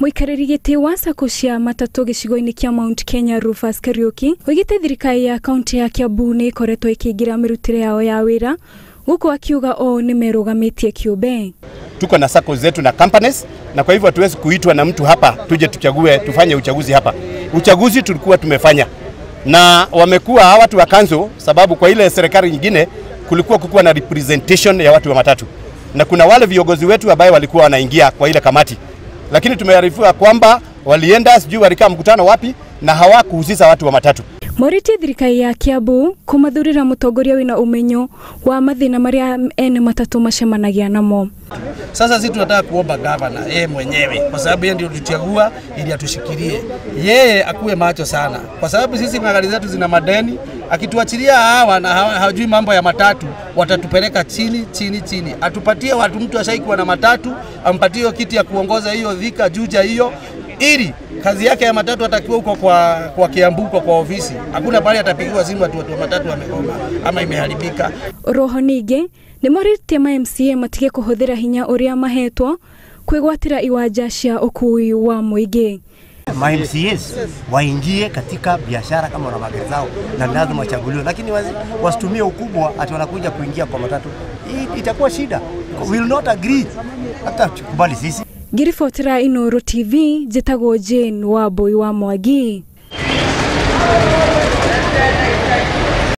Muikarĩri gĩtĩ wa SACCO cia matatũ gĩcigo-inĩ kia Mount Kenya Rufus Kariuki oigĩte thirikari ya kaunti ya Kiambu nĩ ĩkoretwo ĩkĩingĩra mĩrutĩre yao ya wĩra gũkũ akiuga o nĩ merũgamĩtie kĩũmbe. Tuko na SACCO zetu na companies na kwa hivyo hatuwezi kuitwa na mtu hapa tuje tuchague tufanye uchaguzi hapa. Uchaguzi tulikuwa tumefanya na wamekuwa watu wa kanzo, sababu kwa ile serikali nyingine kulikuwa na representation ya watu wa matatu na kuna wale viongozi wetu ambao walikuwa wanaingia kwa ile kamati, lakini tumearifiwa kwamba walienda sijui walikaa mkutano wapi na hawakuhusisha watu wa matatu. Morĩtie thirikari ya Kiambu kũmathurĩra mũtongoria wĩna ũmenyo wa mathĩna marĩa ene matatũ macemanagia namo. Sasa sisi tunataka kuomba gavana yeye mwenyewe, kwa sababu yeye ndio tuchagua ili atushikilie. Yeye akuwe macho sana, kwa sababu sisi magari zetu zina madeni. Akituachilia hawa na hawajui mambo ya matatu, watatupeleka chini. Atupatie watu, mtu ashaikuwa na matatu, ampatie kiti ya kuongoza hiyo Thika Juja hiyo, ili kazi yake ya matatu atakiwa huko kwa Kiambu kwa ofisi. Hakuna pale atapigiwa simu watu wa matatu wamegoma ama imeharibika. Roho ningĩ nĩ morĩtie MCA matige kũhũthĩra hinya ũrĩa mahetwo kwĩgwatĩra iwanja cia ũkui wa mũingĩ. MCAs waingie katika biashara kama wana magari zao na lazima wachaguliwe, lakini wasitumie ukubwa ati wanakuja kuingia kwa matatu. Itakuwa shida. We will not agree. Hata tukubali sisi. Ngiribotera Inooro TV, njĩtagwo Jane Wambui wa Mwangi.